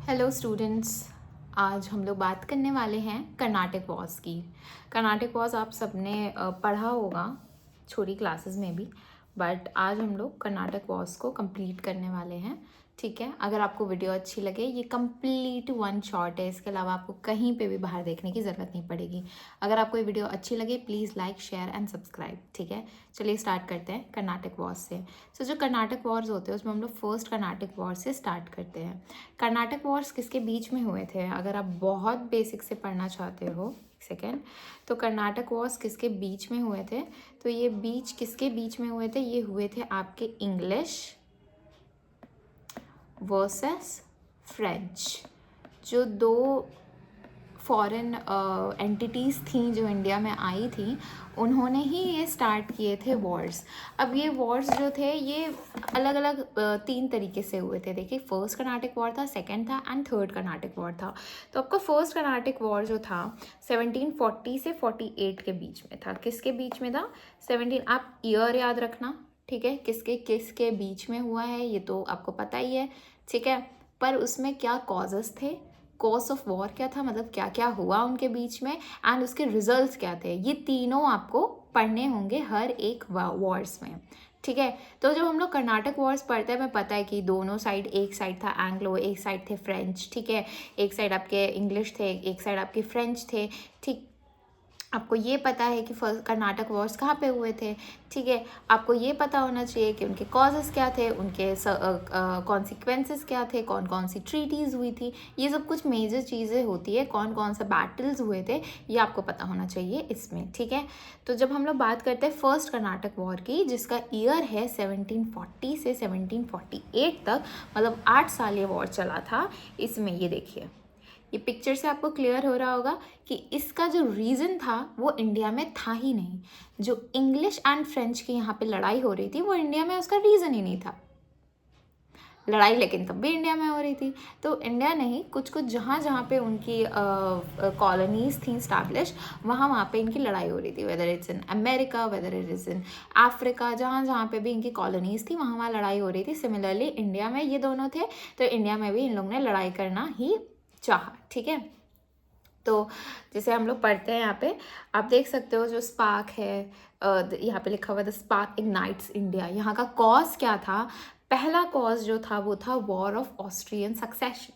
Hello students. आज हम लोग बात करने वाले हैं कर्नाटक वॉर्स की। कर्नाटक वॉर्स आप सबने पढ़ा होगा छोटी क्लासेस में भी, बट आज हम लोग कर्नाटक वॉर्स को कंप्लीट करने वाले हैं। ठीक है, अगर आपको वीडियो अच्छी लगे, ये कंप्लीट वन शॉट है, इसके अलावा आपको कहीं पे भी बाहर देखने की ज़रूरत नहीं पड़ेगी। अगर आपको ये वीडियो अच्छी लगे please like share and subscribe. ठीक है, चलिए स्टार्ट करते हैं कर्नाटक वॉर्स से। सो जो कर्नाटक वॉर्स होते हैं उसमें हम लोग फर्स्ट कर्नाटक वॉर से स्टार्ट करते हैं। कर्नाटक वॉर्स किसके बीच में हुए थे? अगर आप बहुत बेसिक से पढ़ना चाहते हो, एक सेकेंड, तो कर्नाटक वॉर्स किसके बीच में हुए थे? तो ये बीच किसके बीच में हुए थे? ये हुए थे आपके इंग्लिश वर्सेस फ्रेंच। जो दो फॉरेन एंटिटीज़ थी जो इंडिया में आई थी, उन्होंने ही ये स्टार्ट किए थे वॉर्स। अब ये वॉर्स जो थे ये अलग अलग तीन तरीके से हुए थे। देखिए, फर्स्ट कर्नाटक वॉर था, सेकंड था एंड थर्ड कर्नाटक वॉर था। तो आपका फर्स्ट कर्नाटक वॉर जो था 1740 से 48 के बीच में था। किसके बीच में था? 17, आप ईयर याद रखना, ठीक है, किसके किसके बीच में हुआ है ये तो आपको पता ही है, ठीक है। पर उसमें क्या कॉजेस थे, कॉज ऑफ वॉर क्या था, मतलब क्या क्या हुआ उनके बीच में, एंड उसके रिजल्ट्स क्या थे, ये तीनों आपको पढ़ने होंगे हर एक वॉर्स में। ठीक है, तो जब हम लोग कर्नाटक वॉर्स पढ़ते हैं, हमें पता है कि दोनों साइड, एक साइड था एंग्लो, एक साइड थे फ्रेंच, ठीक है, एक साइड आपके इंग्लिश थे, एक साइड आपके फ्रेंच थे। ठीक, आपको ये पता है कि फर्स्ट कर्नाटक वॉर्स कहाँ पे हुए थे, ठीक है। आपको ये पता होना चाहिए कि उनके कॉजेस क्या थे, उनके कॉन्सिक्वेंसेस क्या थे, कौन कौन सी ट्रीटीज़ हुई थी, ये सब कुछ मेजर चीज़ें होती है, कौन कौन सा बैटल्स हुए थे, ये आपको पता होना चाहिए इसमें, ठीक है। तो जब हम लोग बात करते हैं फर्स्ट कर्नाटक वॉर की, जिसका ईयर है 1740 से 1748 तक, मतलब 8 साल ये वॉर चला था। इसमें ये देखिए, ये पिक्चर से आपको क्लियर हो रहा होगा कि इसका जो रीज़न था वो इंडिया में था ही नहीं। जो इंग्लिश एंड फ्रेंच की यहाँ पे लड़ाई हो रही थी वो इंडिया में उसका रीज़न ही नहीं था। लड़ाई लेकिन तब भी इंडिया में हो रही थी। तो इंडिया नहीं, कुछ कुछ जहाँ जहाँ पे उनकी कॉलोनीज़ थी स्टैब्लिश, वहाँ वहाँ पे इनकी लड़ाई हो रही थी। Whether it's in America, whether it is in Africa, जहाँ जहाँ पे भी इनकी कॉलोनीज़ थी वहाँ वहाँ लड़ाई हो रही थी। सिमिलरली इंडिया में ये दोनों थे, तो इंडिया में भी इन लोगों ने लड़ाई करना ही चाहा, ठीक है। तो जैसे हम लोग पढ़ते हैं यहाँ पे, आप देख सकते हो जो स्पार्क है, यहाँ पे लिखा हुआ है द स्पार्क इग्नाइट्स इंडिया। यहाँ का कॉज क्या था? पहला कॉज जो था वो था वॉर ऑफ ऑस्ट्रियन सक्सेशन।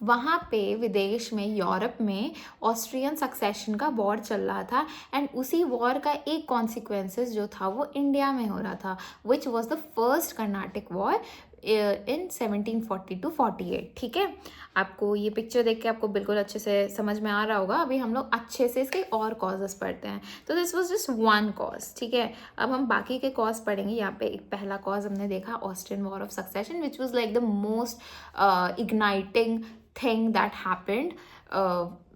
वहाँ पे विदेश में, यूरोप में ऑस्ट्रियन सक्सेशन का वॉर चल रहा था, एंड उसी वॉर का एक कॉन्सिक्वेंसेस जो था वो इंडिया में हो रहा था, which was the first Karnataka war in 1740 to 48, ठीक है। आपको ये पिक्चर देख के आपको बिल्कुल अच्छे से समझ में आ रहा होगा। अभी हम लोग अच्छे से इसके और कॉजेस पढ़ते हैं। तो this was just one cause, ठीक है। अब हम बाकी के कॉज पढ़ेंगे। यहाँ पे एक पहला कॉज हमने देखा, Austrian war of succession, which was like the most igniting thing that happened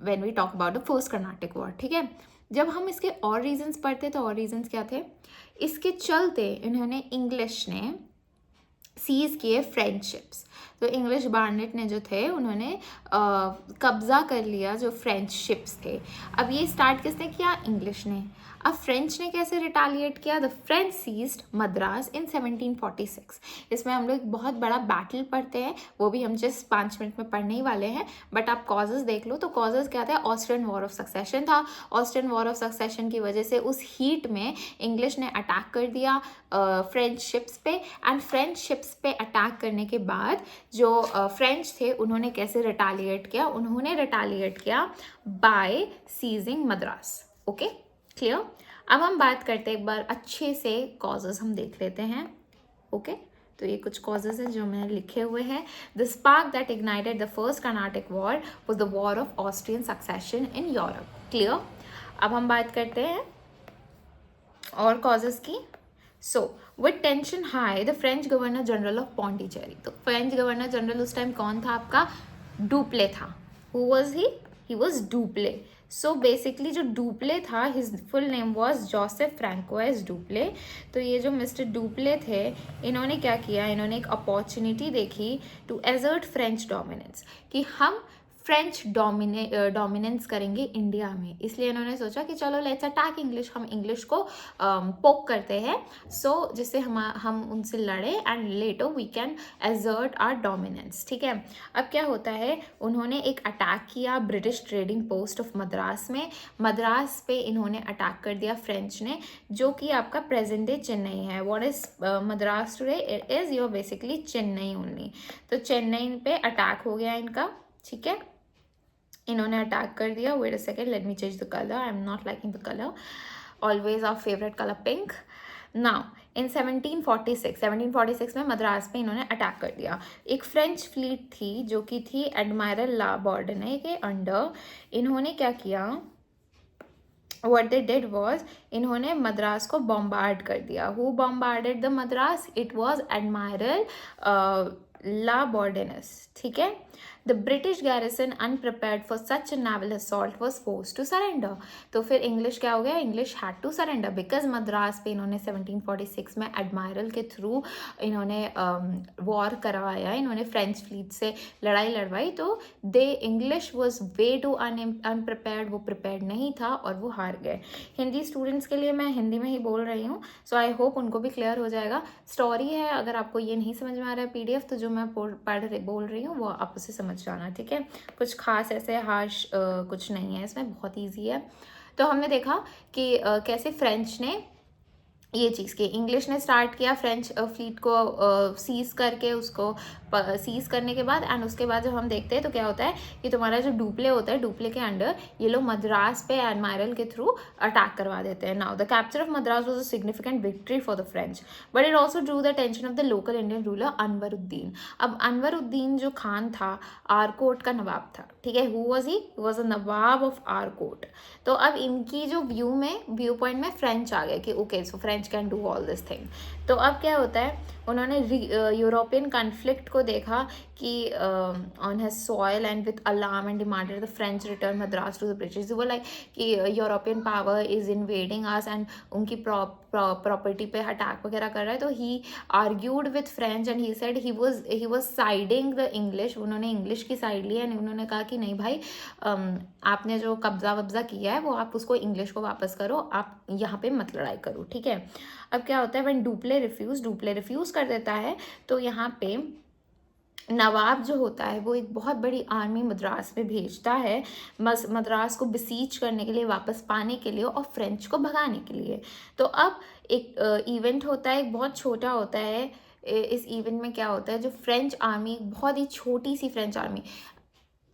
when we talk about the first Karnataka war, ठीक है। जब हम इसके और रीजंस पढ़ते तो और रीजंस क्या थे? इसके चलते इन्होंने, इंग्लिश ने सीज किए फ्रेंच। तो इंग्लिश बार्नेट ने जो थे उन्होंने कब्जा कर लिया जो फ्रेंच शिप्स थे। अब ये स्टार्ट किसने किया? इंग्लिश ने। अब फ्रेंच ने कैसे रिटालिएट किया? द फ्रेंच सीज्ड मद्रास इन 1746। इसमें हम लोग बहुत बड़ा बैटल पढ़ते हैं, वो भी हम जस्ट 5 मिनट में पढ़ने ही वाले हैं, बट आप कॉजेज देख लो। तो कॉजेज क्या थे? ऑस्ट्रियन वॉर ऑफ सक्सेशन था। ऑस्ट्रियन वॉर ऑफ सक्सेशन की वजह से उस हीट में इंग्लिश ने अटैक कर दिया फ्रेंच शिप्स पे, एंड फ्रेंच शिप्स पे अटैक करने के बाद जो फ्रेंच थे उन्होंने कैसे रिटालिएट किया? उन्होंने रिटालिएट किया by seizing Madras. Okay, clear. अब हम बात करते हैं, एक बार अच्छे से कॉजेज हम देख लेते हैं। ओके, तो ये कुछ कॉजेज हैं जो मैंने लिखे हुए हैं। The spark that ignited the first Karnataka war was the war of Austrian succession in Europe. Clear. अब हम बात करते हैं और कॉजेज की। So with tension high the French governor general of Pondicherry. तो फ्रेंच गवर्नर जनरल उस टाइम कौन था आपका? डुप्ले था। Who was he? He was Dupleix. So basically जो डुप्ले था, his full name was Joseph François Dupleix. तो ये जो मिस्टर डुप्ले थे, इन्होंने क्या किया? इन्होंने एक अपॉर्चुनिटी देखी टू एजर्ट फ्रेंच डोमिनेंस, कि हम फ्रेंच डोमिनेंस करेंगे इंडिया में, इसलिए इन्होंने सोचा कि चलो लेट्स अटैक इंग्लिश, हम इंग्लिश को पोक करते हैं, सो जिससे हम उनसे लड़े and later we can assert our dominance, ठीक है। अब क्या होता है, उन्होंने एक अटैक किया British trading post of Madras में, मद्रास पे इन्होंने अटैक कर दिया फ्रेंच ने, जो कि आपका प्रेजेंट डे चेन्नई है। What is Madras today, it is your basically Chennai only. तो चेन्नई पे अटैक हो गया इनका, ठीक है, इन्होंने अटैक कर दिया। Wait a second, let me change the colour, I am not liking the colour, always our favourite colour pink. Now in 1746 में मद्रास पे इन्होंने अटैक कर दिया। एक फ्रेंच फ्लीट थी जो कि थी एडमायरल ला बॉर्डने के अंडर। इन्होंने क्या किया, what they did was इन्होंने मद्रास को बॉम्बार्ड कर दिया। Who bombarded the Madras? It was Admiral ला बॉर्डेनस, ठीक है। The British garrison unprepared for such a naval assault was forced to surrender। तो फिर इंग्लिश क्या हो गया, English had to surrender because Madras पे इन्होंने 1746 में एडमायरल के थ्रू इन्होंने वॉर करवाया, इन्होंने फ्रेंच फ्लीट से लड़ाई लड़वाई, तो they English was way too unprepared, वो प्रिपेयर्ड नहीं था और वो हार गए। हिंदी स्टूडेंट्स के लिए मैं हिंदी में ही बोल रही हूँ, सो आई होप उनको भी क्लियर हो जाएगा। स्टोरी है, अगर आपको ये नहीं समझ में आ रहा है PDF, तो जो मैं बोल रही हूँ वो आप उसे समझ जाना, ठीक है। कुछ खास ऐसे हार्श कुछ नहीं है इसमें, बहुत ईजी है। तो हमने देखा कि कैसे फ्रेंच ने ये चीज़ की, इंग्लिश ने स्टार्ट किया फ्रेंच फ्लीट को सीज करके, उसको सीज करने के बाद एंड उसके बाद जब हम देखते हैं तो क्या होता है कि तुम्हारा जो डुप्ले होता है, डुप्ले के अंडर ये लोग मद्रास पे एडमायरल के थ्रू अटैक करवा देते हैं। Now the capture of Madras was a significant victory for the French, but it also Drew the attention of the local Indian ruler Anwaruddin. अब अनवरुद्दीन जो खान था, आरकोट का नवाब था, ठीक है। Who was he was a Nawab of Arcot. तो अब इनकी जो व्यू पॉइंट में फ्रेंच आ गए कि okay so French can do all this thing. तो अब क्या होता है, उन्होंने यूरोपियन कॉन्फ्लिक्ट को देखा कि on his soil and with alarm and demanded the French return Madras to the British. वो लाइक कि European power is invading us and उनकी प्रॉपर्टी पे अटैक वगैरह कर रहा है। तो he argued with French and he said he was siding the English. उन्होंने इंग्लिश की साइड ली एंड उन्होंने कहा कि नहीं भाई, आपने जो कब्जा वब्जा किया है वो आप उसको इंग्लिश को वापस करो, आप यहाँ पे मत लड़ाई करो, ठीक है। अब क्या होता है, व्हेन डुप्ले रिफ्यूज कर देता है, तो यहाँ पे नवाब जो होता है वो एक बहुत बड़ी आर्मी मद्रास में भेजता है, मद्रास को बिसीच करने के लिए, वापस पाने के लिए और फ्रेंच को भगाने के लिए। तो अब एक इवेंट होता है, एक बहुत छोटा होता है। इस इवेंट में क्या होता है, जो फ्रेंच आर्मी, बहुत ही छोटी सी फ्रेंच आर्मी,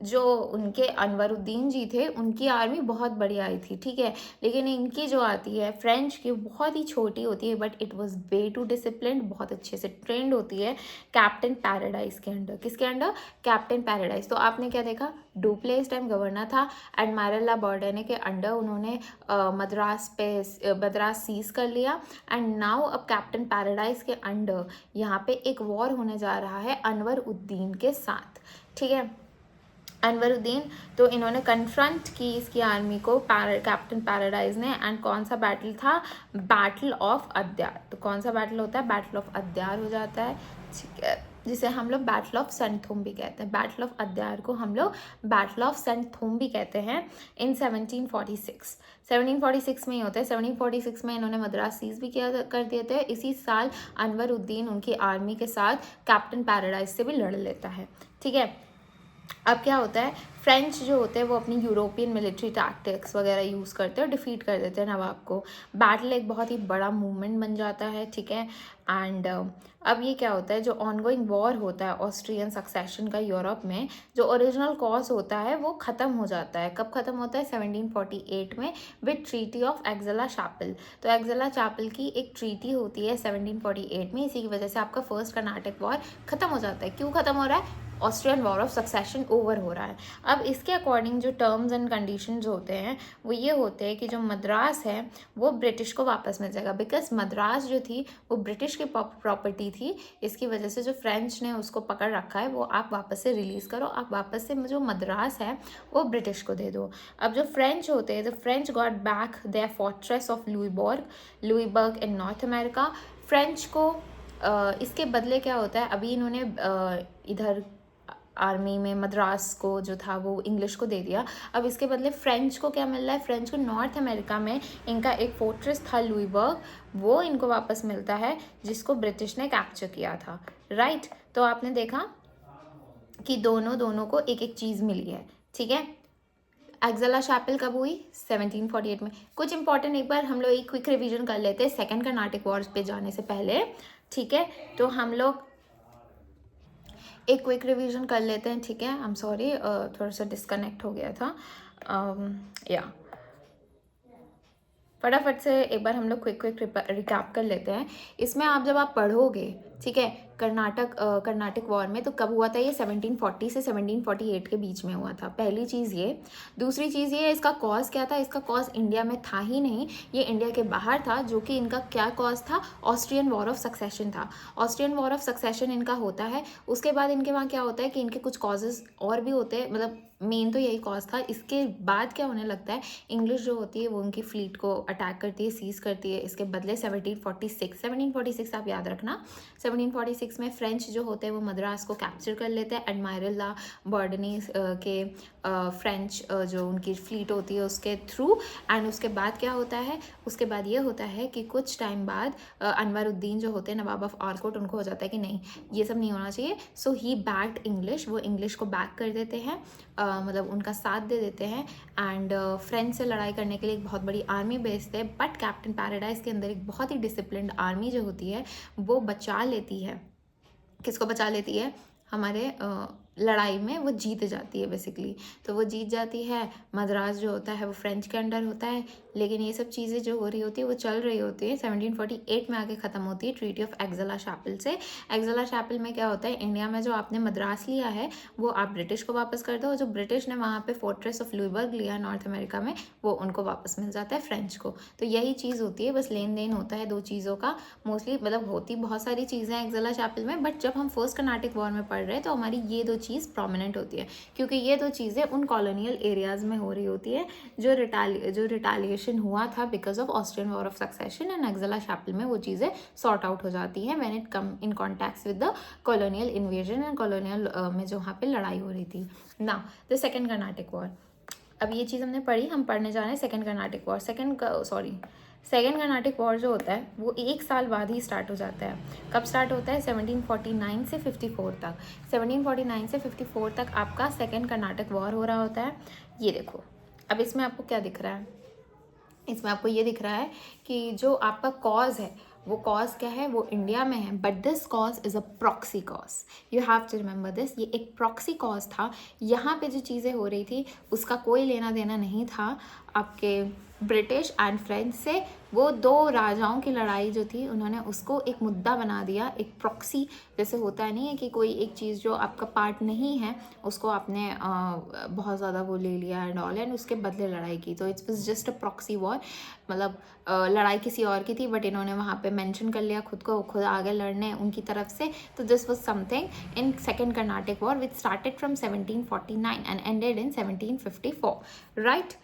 जो उनके अनवरुद्दीन जी थे उनकी आर्मी बहुत बड़ी आई थी, ठीक है, लेकिन इनकी जो आती है फ्रेंच की बहुत ही छोटी होती है, but it was way to discipline, बहुत अच्छे से ट्रेंड होती है कैप्टन पैराडाइज के अंडर। किसके अंडर? Captain Paradis. तो आपने क्या देखा, डुप्ले इस टाइम गवर्नर था, एडमायरल ला बॉर्डेने के अंडर उन्होंने मद्रास सीज कर लिया एंड नाउ अब कैप्टन पैराडाइज के अंडर यहाँ पे एक वॉर होने जा रहा है अनवरुद्दीन के साथ, ठीक है। अनवरुद्दीन, तो इन्होंने कन्फ्रंट की इसकी आर्मी को कैप्टन पैराडाइज ने, एंड कौन सा बैटल था, बैटल ऑफ अद्यार। तो कौन सा बैटल होता है, बैटल ऑफ अद्यार हो जाता है, ठीक है, जिसे हम लोग बैटल ऑफ सनथुम भी कहते हैं। बैटल ऑफ अद्यार को हम लोग बैटल ऑफ सनथुम भी कहते हैं। इन 1746 में ही होता है। 1746 में इन्होंने मद्रास सीज भी किया कर दिए थे। इसी साल अनवरुद्दीन उनकी आर्मी के साथ कैप्टन पैराडाइज से भी लड़ लेता है, ठीक है। अब क्या होता है, फ्रेंच जो होते हैं वो अपनी यूरोपियन मिलिट्री टैक्टिक्स वगैरह यूज़ करते हैं और डिफीट कर देते हैं नवाब को। बैटल एक बहुत ही बड़ा मूवमेंट बन जाता है, ठीक है। एंड अब ये क्या होता है, जो ऑनगोइंग वॉर होता है ऑस्ट्रियन सक्सेशन का यूरोप में, जो ओरिजिनल कॉज होता है वो ख़त्म हो जाता है। कब ख़त्म होता है? 1748 में विद ट्रीटी ऑफ एक्जेला चैपल। तो एक्जेला चैपल की एक ट्रीटी होती है 1748 में, इसी की वजह से आपका फर्स्ट कर्नाटक वॉर ख़त्म हो जाता है। क्यों ख़त्म हो रहा है? Austrian war of succession over हो रहा है। अब इसके अकॉर्डिंग जो टर्म्स एंड कंडीशंस होते हैं वो ये होते हैं कि जो मद्रास है वो ब्रिटिश को वापस मिल जाएगा, बिकॉज मद्रास जो थी वो ब्रिटिश की प्रॉपर्टी थी। इसकी वजह से जो फ्रेंच ने उसको पकड़ रखा है वो आप वापस से रिलीज़ करो, आप वापस से जो मद्रास है वो ब्रिटिश को दे दो। अब जो फ्रेंच होते हैं, the French got back their fortress of Louisbourg in North America. French को इसके बदले क्या होता है, अभी इन्होंने इधर आर्मी में मद्रास को जो था वो इंग्लिश को दे दिया। अब इसके बदले फ्रेंच को क्या मिल रहा है? फ्रेंच को नॉर्थ अमेरिका में इनका एक फोर्ट्रेस था लुईबर्ग, वो इनको वापस मिलता है जिसको ब्रिटिश ने कैप्चर किया था, राइट। तो आपने देखा कि दोनों को एक एक चीज़ मिली है, ठीक है। एक्जला शैपल कब हुई? 1748 में। कुछ इंपॉर्टेंट एक बार हम लोग एक क्विक रिवीजन कर लेते हैं सेकेंड कर्नाटिक वॉर पे जाने से पहले, ठीक है। तो हम लोग एक क्विक रिवीजन कर लेते हैं, ठीक है। आई एम सॉरी, थोड़ा सा डिस्कनेक्ट हो गया था, या फटाफट से एक बार हम लोग क्विक रिकैप कर लेते हैं। इसमें जब आप पढ़ोगे, ठीक है, कर्नाटक वॉर में, तो कब हुआ था ये? 1740 से 1748 के बीच में हुआ था, पहली चीज़ ये। दूसरी चीज़ ये, इसका कॉज क्या था? इसका कॉज इंडिया में था ही नहीं, ये इंडिया के बाहर था, जो कि इनका क्या कॉज था? ऑस्ट्रियन वॉर ऑफ सक्सेशन था। ऑस्ट्रियन वॉर ऑफ सक्सेशन इनका होता है, उसके बाद इनके वहाँ क्या होता है कि इनके कुछ कॉजेज़ और भी होते हैं, मतलब मेन तो यही कॉज था। इसके बाद क्या होने लगता है, इंग्लिश जो होती है वो उनकी फ्लीट को अटैक करती है, सीज करती है। इसके बदले 1746 आप याद रखना, 1746 में फ्रेंच जो होते हैं वो मद्रास को कैप्चर कर लेते हैं, एडमायरल ला बॉर्डनी के फ्रेंच जो उनकी फ्लीट होती है उसके थ्रू। एंड उसके बाद क्या होता है? उसके बाद ये होता है कि कुछ टाइम बाद अनवरुद्दीन जो होते हैं, नवाब ऑफ आर्कोट, उनको हो जाता है कि नहीं, ये सब नहीं होना चाहिए। सो ही बैक्ड इंग्लिश, वो इंग्लिश को बैक कर देते हैं, मतलब उनका साथ दे देते हैं। एंड फ्रेंच से लड़ाई करने के लिए एक बहुत बड़ी आर्मी भेजते हैं, बट कैप्टन पैराडाइज के अंदर एक बहुत ही डिसिप्लिन्ड आर्मी जो होती है वो बचा लेती है। किसको बचा लेती है? हमारे लड़ाई में वो जीत जाती है बेसिकली। तो वो जीत जाती है, मद्रास जो होता है वो फ्रेंच के अंडर होता है। लेकिन ये सब चीज़ें जो हो रही होती है वो चल रही होती है, 1748 में आके ख़त्म होती है ट्रीटी ऑफ एक्जला शैपल से। एक्जला शैपल में क्या होता है, इंडिया में जो आपने मद्रास लिया है वो आप ब्रिटिश को वापस कर दो, जो ब्रिटिश ने वहाँ पे फोर्ट्रेस ऑफ लुईबर्ग लिया नॉर्थ अमेरिका में, वो उनको वापस मिल जाता है फ्रेंच को। तो यही चीज़ होती है, बस लेन देन होता है दो चीज़ों का मोस्टली, मतलब होती बहुत सारी चीज़ें हैं एक्जला शैपल में, बट जब हम फर्स्ट कर्नाटिक वॉर में पढ़ रहे हैं तो हमारी ये दो चीज़ प्रोमिनेंट होती है, क्योंकि ये दो चीज़ें उन कॉलोनियल एरियाज़ में हो रही होती है जो रिटालिएशन हुआ था because of Austrian war of succession. And Aix-la-Chapelle में वो चीज़ें सॉर्ट आउट हो जाती हैं when it come in contact with the colonial invasion and colonial में जो वहाँ पे लड़ाई हो रही थी। Now the second Carnatic war, अब ये चीज़ हमने पढ़ी, हम पढ़ने जा रहे हैं second Carnatic war. Second Carnatic war जो होता है वो एक साल बाद ही स्टार्ट हो जाता है। कब स्टार्ट होता है? 1749 से 54 तक। 1749 से 54 तक आपका सेकेंड कर्नाटक वॉर हो रहा होता है। ये देखो, अब इसमें आपको क्या दिख रहा है? इसमें आपको ये दिख रहा है कि जो आपका कॉज है, वो कॉज क्या है? वो इंडिया में है, but this cause is a proxy cause, you have to remember this. ये एक प्रॉक्सी कॉज था, यहाँ पे जो चीज़ें हो रही थी उसका कोई लेना देना नहीं था आपके ब्रिटिश एंड फ्रेंच से। वो दो राजाओं की लड़ाई जो थी, उन्होंने उसको एक मुद्दा बना दिया, एक प्रॉक्सी जैसे होता नहीं है कि कोई एक चीज़ जो आपका पार्ट नहीं है उसको आपने बहुत ज़्यादा वो ले लिया एंड ऑल, एंड उसके बदले लड़ाई की। तो it's was just a proxy war, मतलब लड़ाई किसी और की थी बट इन्होंने वहाँ पे मेंशन कर लिया खुद को, खुद आगे लड़ने उनकी तरफ से। तो this was something in second Carnatic war which started from 1749 and ended in 1754, right.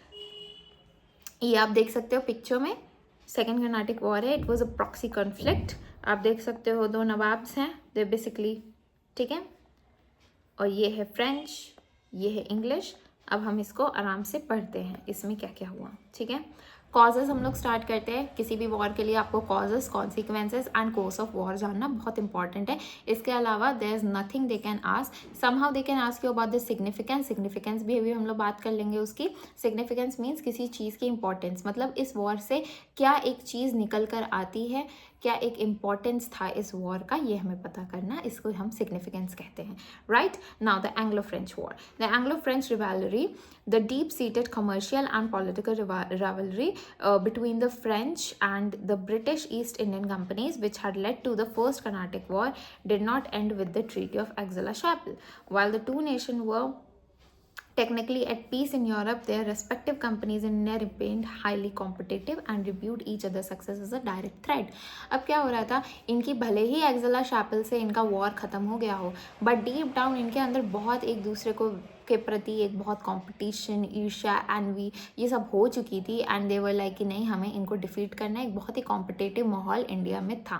ये आप देख सकते हो पिक्चर में, सेकेंड कर्नाटिक वॉर है, it was a proxy conflict. आप देख सकते हो दो नवाब्स हैं, दे बेसिकली, ठीक है। और ये है फ्रेंच, ये है इंग्लिश। अब हम इसको आराम से पढ़ते हैं, इसमें क्या क्या हुआ, ठीक है। कॉजेज़ हम लोग स्टार्ट करते हैं। किसी भी वॉर के लिए आपको causes, consequences and course of war जानना बहुत इंपॉर्टेंट है। इसके अलावा there is nothing they can ask, somehow they can ask you about the significance भी अभी हम लोग बात कर लेंगे उसकी। सिग्निफिकेंस मीन्स किसी चीज़ की इंपॉर्टेंस, मतलब इस वॉर से क्या एक चीज़ निकल कर आती है, क्या एक इम्पॉर्टेंस था इस वॉर का, ये हमें पता करना, इसको हम सिग्निफिकेंस कहते हैं, right. Now the Anglo French war, the Anglo French rivalry, the deep-seated commercial and political rivalry between the French and the British East Indian companies, which had led to the First Carnatic War, did not end with the Treaty of Aix-la-Chapelle. While the two nations were technically at peace in Europe, their respective companies in India remained highly competitive and reviewed each other's success as a direct threat. अब क्या हो रहा था, इनकी भले ही एक्जला शैपल से इनका war ख़त्म हो गया हो, बट डीप डाउन इनके अंदर बहुत एक दूसरे को के प्रति एक बहुत कंपटीशन, ईर्ष्या, एनवी, ये सब हो चुकी थी। एंड दे वर लाइक कि नहीं, हमें इनको डिफीट करना है। एक बहुत ही कॉम्पिटिटिव माहौल इंडिया में था,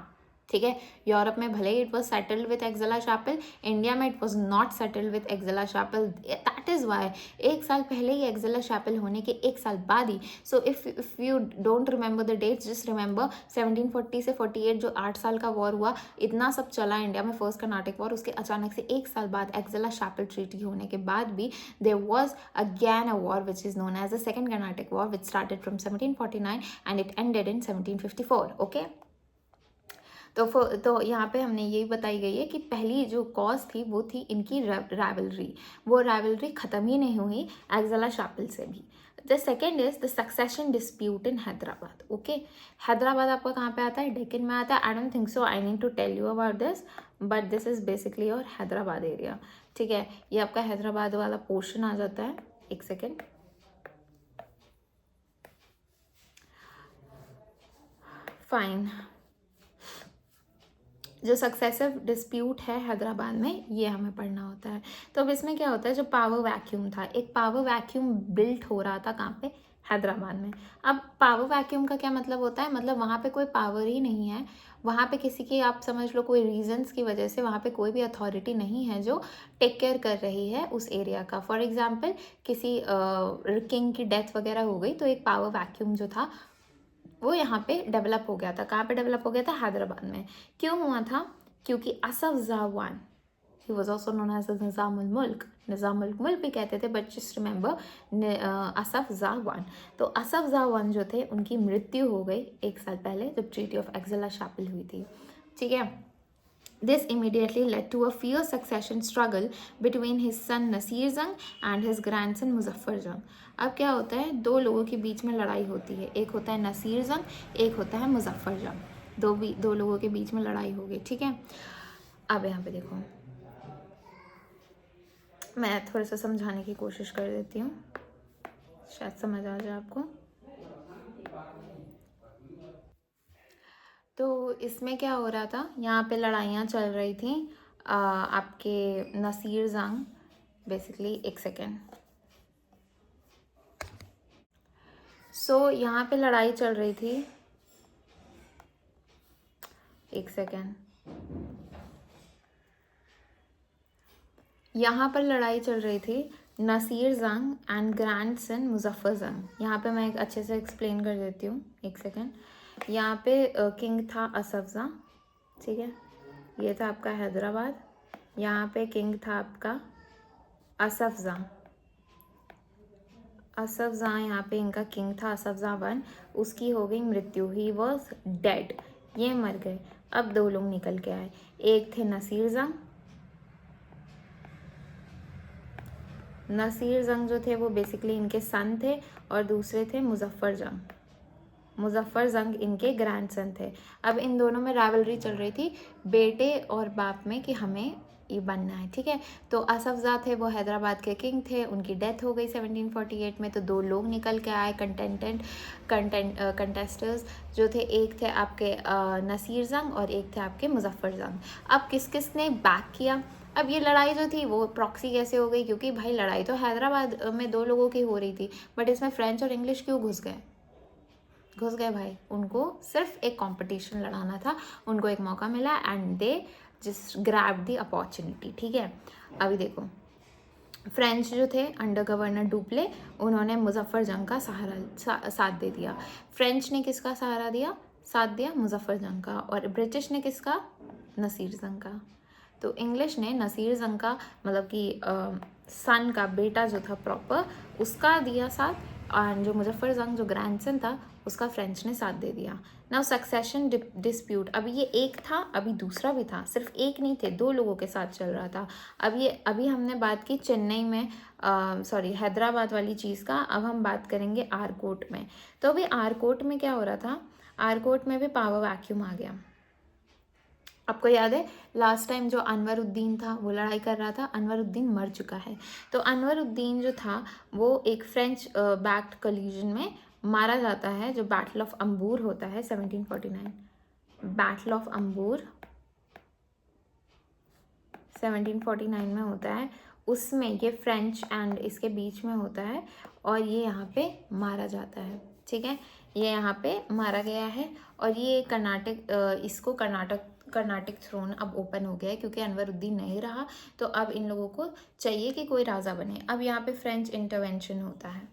ठीक है। यूरोप में भले ही it was settled with Aix la Chapelle, India में it was not settled with Aix la Chapelle. That is why 1 साल पहले ही एक्सेला चैपल होने के 1 साल बाद ही, so if you don't remember the dates, just remember 1740 से 48 जो 8 साल का वॉर हुआ, इतना सब चला इंडिया में, फर्स्ट कर्नाटिक वॉर, उसके अचानक से 1 साल बाद एक्सेला चैपल ट्रीटी होने के बाद भी there was again a war which is known as the second Carnatic war, which started from 1749 and it ended in 1754। Okay, तो यहाँ पे हमने यही बताई गई है कि पहली जो कॉज थी वो थी इनकी राइवलरी। वो राइवलरी ख़त्म ही नहीं हुई एक्सेला चैपल से भी। The second is the succession dispute in Hyderabad. Okay, Hyderabad आपका कहाँ पे आता है? डेक्कन में आता है। I don't think so I need to tell you about this, but this is basically your Hyderabad area. ठीक है, ये आपका हैदराबाद वाला पोर्शन आ जाता है। एक सेकेंड, फाइन। जो सक्सेसिव डिस्प्यूट है हैदराबाद में, ये हमें पढ़ना होता है। तो अब इसमें क्या होता है, जो पावर वैक्यूम था, एक पावर वैक्यूम बिल्ट हो रहा था कहाँ पे? हैदराबाद में। अब पावर वैक्यूम का क्या मतलब होता है? मतलब वहाँ पे कोई पावर ही नहीं है, वहाँ पे किसी की, आप समझ लो कोई रीजंस की वजह से वहाँ पे कोई भी अथॉरिटी नहीं है जो टेक केयर कर रही है उस एरिया का। फॉर एग्जाम्पल किसी किंग की डेथ वगैरह हो गई, तो एक पावर वैक्यूम जो था वो यहाँ पे डेवलप हो गया था। कहाँ पे डेवलप हो गया था? हैदराबाद में। क्यों हुआ था? क्योंकि Asaf Jah one, he was also known as Nizamul Mulk, Nizamul Mulk भी कहते थे, but just remember Asaf Jah one. तो असफ जाह वन जो थे उनकी मृत्यु हो गई 1 साल पहले, जब ट्रीटी ऑफ एक्सेला चैपल हुई थी। ठीक है, this immediately led to a fierce succession struggle between his son Nasir Jung and his grandson Muzaffar Jung। अब क्या होता है, दो लोगों के बीच में लड़ाई होती है, एक होता है नसीर जंग, एक होता है मुजफ्फर जंग। दो लोगों के बीच में लड़ाई हो गई। ठीक है, अब यहाँ पे देखो, मैं थोड़ा सा समझाने की कोशिश कर देती हूँ, शायद समझ आ जाए आपको। तो इसमें क्या हो रहा था, यहाँ पे लड़ाइयाँ चल रही थी आपके नसीर जंग बेसिकली। एक सेकेंड, सो यहाँ पे लड़ाई चल रही थी, एक सेकेंड, यहाँ पर लड़ाई चल रही थी नसीर जंग एंड ग्रैंडसन मुजफ्फर जंग। यहाँ पे मैं एक अच्छे से एक्सप्लेन कर देती हूँ, एक सेकेंड। यहाँ पे किंग था असफ जाह, ठीक है, ये था आपका हैदराबाद। यहाँ पे किंग था आपका असफ जाह। असफ जाह यहाँ पे इनका किंग था, असफ जाह वन। उसकी हो गई मृत्यु, ही वॉज डेड, ये मर गए। अब दो लोग निकल के आए, एक थे नसीर जंग। नसीर जंग जो थे वो बेसिकली इनके सन थे, और दूसरे थे मुजफ्फर जंग। मुजफ्फर जंग इनके ग्रैंडसन थे। अब इन दोनों में राइवलरी चल रही थी बेटे और बाप में कि हमें ये बनना है। ठीक है, तो असफ जाह थे वो हैदराबाद के किंग थे, उनकी डेथ हो गई 1748 में। तो दो लोग निकल के आए कंटेस्टर्स जो थे, एक थे आपके नसीर जंग और एक थे आपके मुजफ्फर जंग। अब किस किस ने बैक किया? अब ये लड़ाई जो थी वो प्रॉक्सी कैसे हो गई? क्योंकि भाई लड़ाई तो हैदराबाद में दो लोगों की हो रही थी, बट इसमें फ्रेंच और इंग्लिश क्यों घुस गए भाई? उनको सिर्फ एक कंपटीशन लड़ाना था, उनको एक मौका मिला and they just grab the opportunity. ठीक है, अभी देखो, फ्रेंच जो थे अंडर गवर्नर डुप्ले, उन्होंने मुजफ्फर जंग का साथ दे दिया। फ्रेंच ने किसका साथ दिया? मुजफ्फर जंग का। और ब्रिटिश ने किसका? नसीर जंग का। तो इंग्लिश ने नसीर जंग का, मतलब कि सन का बेटा जो था प्रॉपर, उसका दिया साथ, और जो मुजफ्फर जंग जो ग्रैंडसन था उसका फ्रेंच ने साथ दे दिया। नाउ सक्सेशन डिस्प्यूट, अभी ये एक था, अभी दूसरा भी था, सिर्फ एक नहीं थे, दो लोगों के साथ चल रहा था। अभी हमने बात की चेन्नई में, हैदराबाद वाली चीज़ का। अब हम बात करेंगे आरकोट में। तो अभी आरकोट में क्या हो रहा था? आरकोट में भी पावर वैक्यूम आ गया। आपको याद है लास्ट टाइम जो अनवरुद्दीन था वो लड़ाई कर रहा था, अनवरुद्दीन मर चुका है। तो अनवरुद्दीन जो था वो एक फ्रेंच बैक्ड कोलिजन में मारा जाता है, जो बैटल ऑफ अंबूर होता है 1749। बैटल ऑफ अंबूर 1749 में होता है, उसमें ये फ्रेंच एंड इसके बीच में होता है, और ये यहाँ पे मारा जाता है। ठीक है, ये यहाँ पे मारा गया है, और ये कर्नाटक, इसको कर्नाटक कर्नाटिक थ्रोन अब ओपन हो गया है, क्योंकि अनवरुद्दीन नहीं रहा तो अब इन लोगों को चाहिए कि कोई राजा बने। अब यहाँ पे फ्रेंच इंटरवेंशन होता है।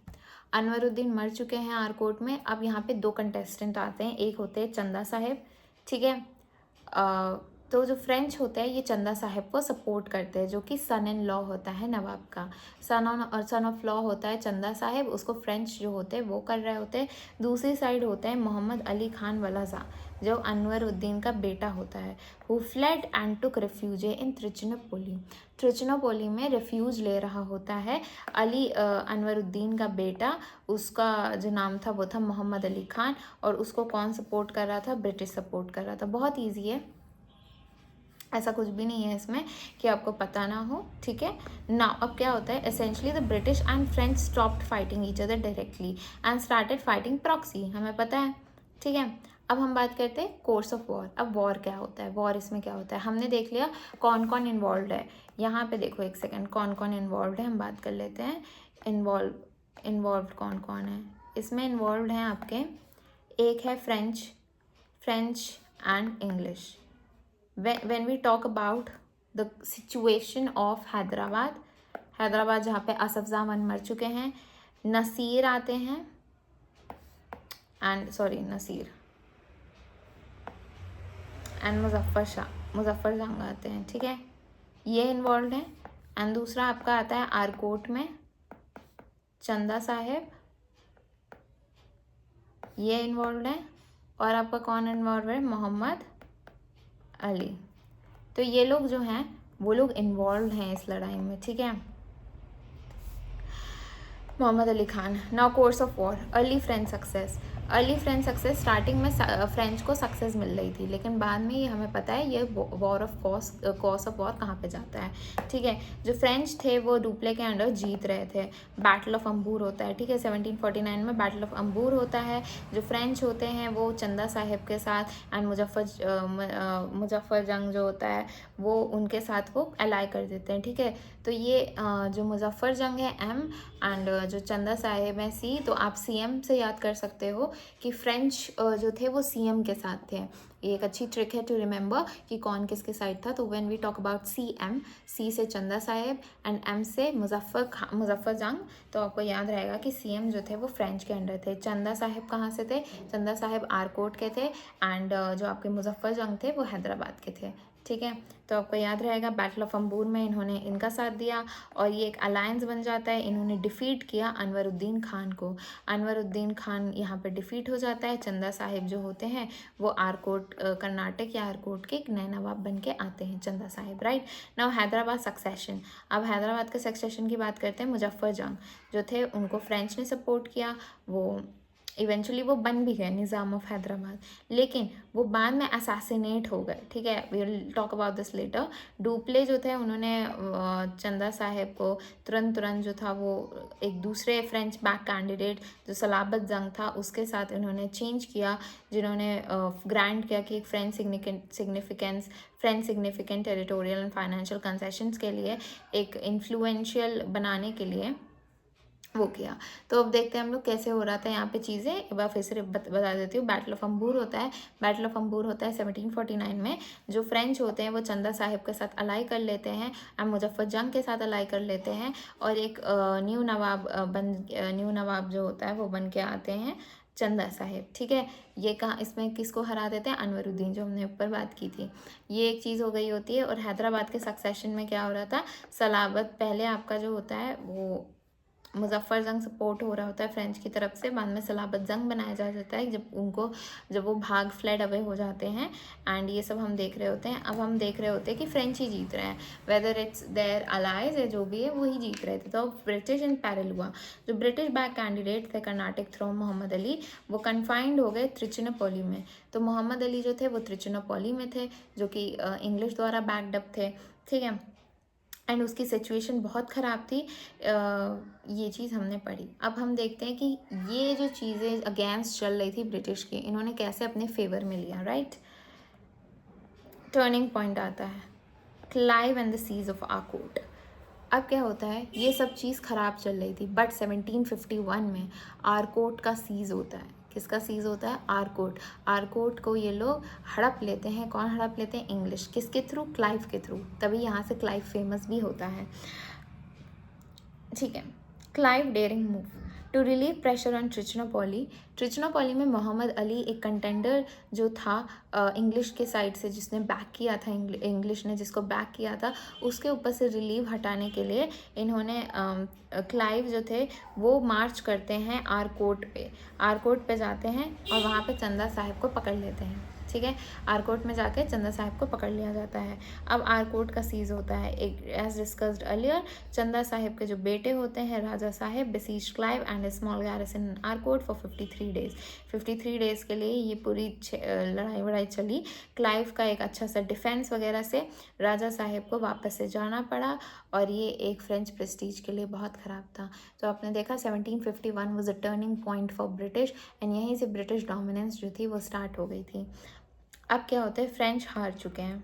अनवरुद्दीन मर चुके हैं आरकोट में। अब यहाँ पे 2 कंटेस्टेंट आते हैं, एक होते हैं चंदा साहेब, ठीक है। तो जो फ्रेंच होते हैं ये चंदा साहेब को सपोर्ट करते हैं, जो कि सन इन लॉ होता है नवाब का। सन ऑफ लॉ होता है चंदा साहेब, उसको फ्रेंच जो होते हैं वो कर रहे होते हैं। दूसरी साइड होते हैं मोहम्मद अली खान वलाजा, जो अनवरुद्दीन का बेटा होता है, who fled and took refuge in Trichinopoly. Trichinopoly में रिफ्यूज ले रहा होता है अनवरुद्दीन का बेटा, उसका जो नाम था वो था मोहम्मद अली खान, और उसको कौन सपोर्ट कर रहा था? ब्रिटिश सपोर्ट कर रहा था। बहुत ईजी है, ऐसा कुछ भी नहीं है इसमें कि आपको पता ना हो, ठीक है ना। अब क्या होता है, essentially the British and French stopped fighting each other directly and started fighting proxy, हमें पता है, ठीक है। अब हम बात करते हैं कोर्स ऑफ वॉर। अब वॉर क्या होता है, वॉर इसमें क्या होता है, हमने देख लिया कौन कौन इन्वॉल्व है। यहाँ पे देखो एक सेकेंड, कौन कौन इन्वॉल्व है हम बात कर लेते हैं। इन्वॉल्व कौन कौन है इसमें? इन्वॉल्व हैं आपके, एक है French and English. when we talk about the situation of Hyderabad जहाँ पे असफ जामान मर चुके हैं, नसीर आते हैं नसीर एंड मुजफ्फर जंग आते हैं, ठीक है, ये इन्वॉल्व है। एंड दूसरा आपका आता है आरकोट में चंदा साहेब, ये इन्वॉल्व है। और आपका कौन इन्वॉल्व है? मोहम्मद अली। तो ये लोग जो हैं वो लोग इन्वॉल्व हैं इस लड़ाई में, ठीक है। Mohammad Ali Khan. Now course of war, early French success. Starting में फ्रेंच को सक्सेस मिल रही थी, लेकिन बाद में ये हमें कॉज ऑफ वॉर कहाँ पे जाता है, ठीक है। जो फ्रेंच थे वो डुप्ले के अंडर जीत रहे थे। बैटल ऑफ अम्बूर होता है, ठीक है, 1749 में बैटल ऑफ अम्बूर होता है। जो फ्रेंच होते हैं वो चंदा साहिब के साथ एंड मुजफ्फर जंग जो होता है वो उनके साथ वो अलाई कर देते हैं, ठीक है। तो ये जो मुजफ्फर जंग है M एंड जो चंदा साहिब है C, तो आप CM से याद कर सकते हो कि फ्रेंच जो थे वो CM के साथ थे। ये एक अच्छी ट्रिक है टू रिमेंबर कि कौन किसके साइड था। तो when we talk about CM, C से चंदा साहिब एंड M से मुजफ्फर जंग, तो आपको याद रहेगा कि CM जो थे वो फ्रेंच के अंडर थे। चंदा साहिब कहाँ से थे? चंदा साहिब आरकोट के थे एंड जो आपके मुजफ्फर जंग थे वो हैदराबाद के थे, ठीक है। तो आपको याद रहेगा बैटल ऑफ अम्बूर में इन्होंने इनका साथ दिया और ये एक अलायंस बन जाता है। इन्होंने डिफीट किया अनवरुद्दीन खान को। अनवरुद्दीन खान यहाँ पे डिफीट हो जाता है। चंदा साहिब जो होते हैं वो आरकोट कर्नाटक या आरकोट के एक नए नवाब बन के आते हैं, चंदा Sahib, right. Now Hyderabad succession. अब हैदराबाद के सक्सेशन की बात करते हैं। मुजफ्फर जंग जो थे उनको फ्रेंच ने सपोर्ट किया, वो इवेंचुअली वो बन भी गए निज़ाम ऑफ हैदराबाद, लेकिन वो बाद में असैसिनेट हो गए, ठीक है। We will talk about this later. Dupleix जो थे उन्होंने चंदा साहिब को तुरंत जो था वो एक दूसरे फ्रेंच बैक कैंडिडेट जो सलाबत जंग था उसके साथ उन्होंने चेंज किया, जिन्होंने ग्रांट किया कि एक French significant territorial and financial concessions के लिए, एक इन्फ्लुएंशियल बनाने के लिए वो किया। तो अब देखते हैं हम लोग कैसे हो रहा था यहाँ पे चीज़ें। एक बार फिर से बता देती हूँ। बैटल ऑफ अम्बूर होता है 1749 में। जो फ्रेंच होते हैं वो चंदा साहिब के साथ अलाई कर लेते हैं एंड मुजफ्फर जंग के साथ अलाई कर लेते हैं और एक न्यू नवाब जो होता है वो बन के आते हैं चंदा साहिब, ठीक है। ये कहाँ इसमें किसको हरा देते हैं? अनवरुद्दीन, जो हमने ऊपर बात की थी। ये एक चीज़ हो गई होती है। और हैदराबाद के सक्सेशन में क्या हो रहा था? सलाबत पहले आपका जो होता है वो मुजफ्फर जंग सपोर्ट हो रहा होता है फ्रेंच की तरफ से, बाद में सलाबत जंग बनाया जा जाता है जब वो भाग फ्लेड अवे हो जाते हैं एंड ये सब हम देख रहे होते हैं। अब हम देख रहे होते हैं कि फ्रेंच ही जीत रहे हैं, वेदर इट्स देयर अलाइज है जो भी है वही जीत रहे थे। तो ब्रिटिश इन पैरल हुआ। जो ब्रिटिश बैक कैंडिडेट थे कर्नाटक थ्रोन मोहम्मद अली, वो कन्फाइंड हो गए त्रिचुनापोली में। तो मोहम्मद अली जो थे वो त्रिचुनापोली में थे, जो कि इंग्लिश द्वारा बैकड थे, ठीक है। एंड उसकी सिचुएशन बहुत ख़राब थी। ये चीज़ हमने पढ़ी। अब हम देखते हैं कि ये जो चीज़ें अगेंस्ट चल रही थी ब्रिटिश की, इन्होंने कैसे अपने फेवर में लिया, राइट। टर्निंग पॉइंट आता है Clive and the siege of Arcot. अब क्या होता है, ये सब चीज़ ख़राब चल रही थी बट 1751 में आरकोट का सीज़ होता है। किसका सीज होता है? आरकोट। आरकोट को ये लोग हड़प लेते हैं। कौन हड़प लेते हैं? इंग्लिश। किसके थ्रू? क्लाइव के थ्रू। तभी यहाँ से क्लाइव फेमस भी होता है, ठीक है। Clive daring move to relieve pressure on Trichinopoly. Trichinopoly में मोहम्मद अली एक कंटेंडर जो था इंग्लिश के साइड से, जिसने बैक किया था, इंग्लिश ने जिसको बैक किया था, उसके ऊपर से रिलीव हटाने के लिए इन्होंने क्लाइव जो थे वो मार्च करते हैं आरकोट पे। आरकोट पे जाते हैं और वहाँ पे चंदा साहिब को पकड़ लेते हैं, ठीक है। आरकोट में जाके चंदा साहिब को पकड़ लिया जाता है। अब आरकोट का सीज होता है, एक एज डिस्कस्ड अर्लियर, चंदा साहिब के जो बेटे होते हैं Raja Sahib besiege Clive and a small garrison in Arcot for 53 days. 53 days के लिए ये पूरी लड़ाई वड़ाई चली। क्लाइव का एक अच्छा सा डिफेंस वगैरह से राजा साहिब को वापस से जाना पड़ा और ये एक फ्रेंच प्रेस्टीज के लिए बहुत ख़राब था। तो आपने देखा 1751 was a turning point for British and यहीं से ब्रिटिश डोमिनेंस जो थी वो स्टार्ट हो गई थी। अब क्या होता है? फ्रेंच हार चुके हैं।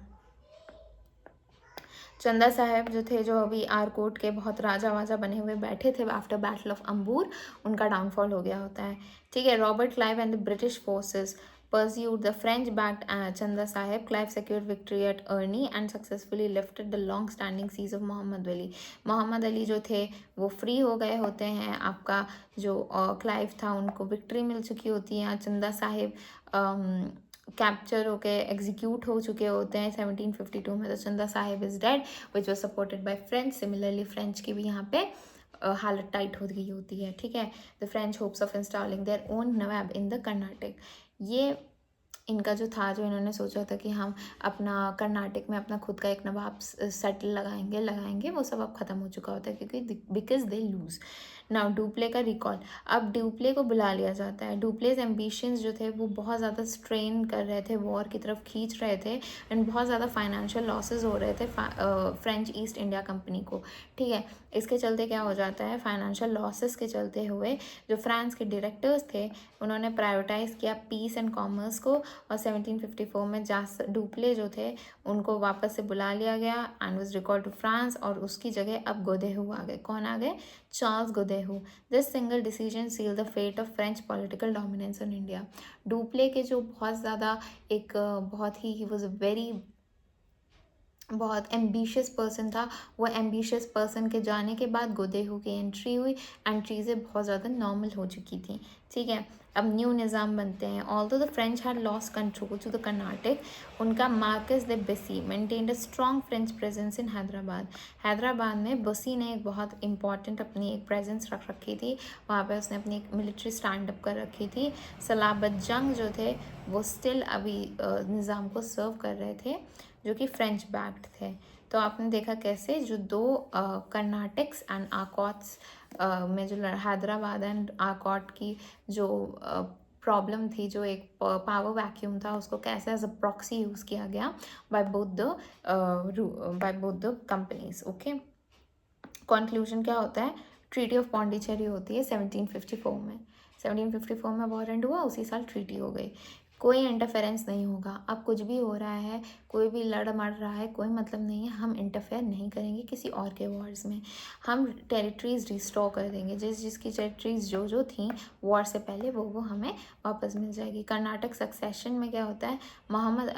चंदा साहब जो थे, जो अभी आरकोट के बहुत राजा वाजा बने हुए बैठे थे आफ्टर बैटल ऑफ अंबूर, उनका डाउनफॉल हो गया होता है, ठीक है। Robert Clive and the British forces pursued the French backed Chanda Sahib. Clive secured victory at Ernie and successfully lifted the long standing siege of Muhammad Ali. Mohammad Ali जो थे वो फ्री हो गए होते हैं। आपका जो क्लाइव था उनको विक्ट्री मिल चुकी होती है। चंदा साहिब कैप्चर होके एग्जीक्यूट हो चुके होते हैं 1752 में। तो चंदा Sahib is dead which was supported by French. Similarly French की भी यहाँ पे हालत टाइट हो गई होती है, ठीक है। The French hopes of installing their own Nawab in the Karnataka. ये इनका जो था, जो इन्होंने सोचा था कि हम अपना कर्नाटक में अपना खुद का एक नवाब सेटल लगाएंगे, वो सब अब ख़त्म हो चुका होता है क्योंकि because they lose. Now Dupleix का रिकॉल। अब डुप्ले को बुला लिया जाता है। डुप्लेस एम्बिशंस जो थे वो बहुत ज़्यादा स्ट्रेन कर रहे थे, वॉर की तरफ खींच रहे थे एंड बहुत ज़्यादा फाइनेंशियल लॉसेस हो रहे थे फ्रेंच ईस्ट इंडिया कंपनी को, ठीक है। इसके चलते क्या हो जाता है? फाइनेंशियल लॉसेस के चलते हुए जो फ्रांस के डायरेक्टर्स थे उन्होंने प्रायोरिटाइज़ किया पीस एंड कॉमर्स को और 1754 में डुप्ले जो थे उनको वापस से बुला लिया गया and was recalled to France और उसकी जगह अब गोदेहू आ गए। कौन आ गए? Charles Godeheu. This single decision seal the fate of French political dominance on India. Dupleix के जो बहुत ज़्यादा एक बहुत ही वॉज वेरी बहुत एम्बिशियस पर्सन था, वो एम्बिशियस पर्सन के जाने के बाद गोदेहू की एंट्री हुई एंड चीज़ें बहुत ज़्यादा नॉर्मल हो चुकी थी, ठीक है। अब न्यू निज़ाम बनते हैं। Although the French had lost control to the Carnatic, उनका Marquis de Bussy maintained a strong French presence in Hyderabad. Hyderabad में बसी ने एक बहुत इंपॉर्टेंट अपनी एक प्रेजेंस रख रखी थी, वहाँ पे उसने अपनी एक मिलिट्री स्टैंड अप कर रखी थी। सलाबत जंग जो थे वो स्टिल अभी निज़ाम को सर्व कर रहे थे जो कि फ्रेंच बैक्ड थे। तो आपने देखा कैसे जो दो कर्नाटक्स एंड आकॉट्स में जो हैदराबाद एंड आकॉट की जो प्रॉब्लम थी, जो एक पावर वैक्यूम था, उसको कैसे एज अ प्रॉक्सी यूज़ किया गया by both the companies, okay. Conclusion क्या होता है? ट्रीटी ऑफ पौंडीचेरी होती है 1754 में। 1754 में वॉर एंड हुआ, उसी साल ट्रीटी हो गई। कोई इंटरफेरेंस नहीं होगा। अब कुछ भी हो रहा है, कोई भी लड़ मर रहा है, कोई मतलब नहीं है, हम इंटरफेयर नहीं करेंगे किसी और के वॉर्स में। हम टेरिटरीज रिस्टोर कर देंगे, जिसकी टेरिटरीज जो थी वॉर से पहले वो हमें वापस मिल जाएगी। कर्नाटक सक्सेशन में क्या होता है? मोहम्मद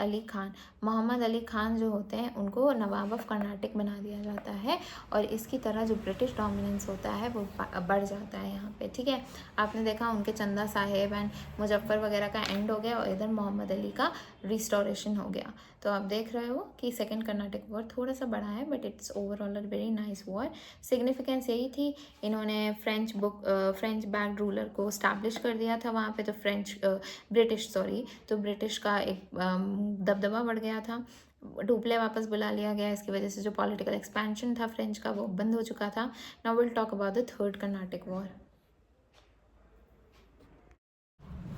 अली खान जो होते हैं उनको नवाब ऑफ कर्नाटक बना दिया जाता है और इसकी तरह जो ब्रिटिश डोमिनेंस होता है वो बढ़ जाता है यहाँ पे, ठीक है। आपने देखा उनके चंदा साहेब एंड मुजफ्फर वगैरह का एंड हो गया और इधर मोहम्मद अली का रिस्टोरेशन हो गया। तो आप देख रहे हो कि सेकेंड कर्नाटक वॉर थोड़ा सा बड़ा है but it's overall a very nice war. Significance यही थी, इन्होंने फ्रेंच बैक्ड रूलर को स्टैब्लिश कर दिया था वहाँ पे। तो ब्रिटिश का एक दबदबा बढ़ गया था। डुप्ले वापस बुला लिया गया, इसकी वजह से जो पॉलिटिकल एक्सपेंशन था फ्रेंच का वो बंद हो चुका था। Now will talk about the third Karnataka war.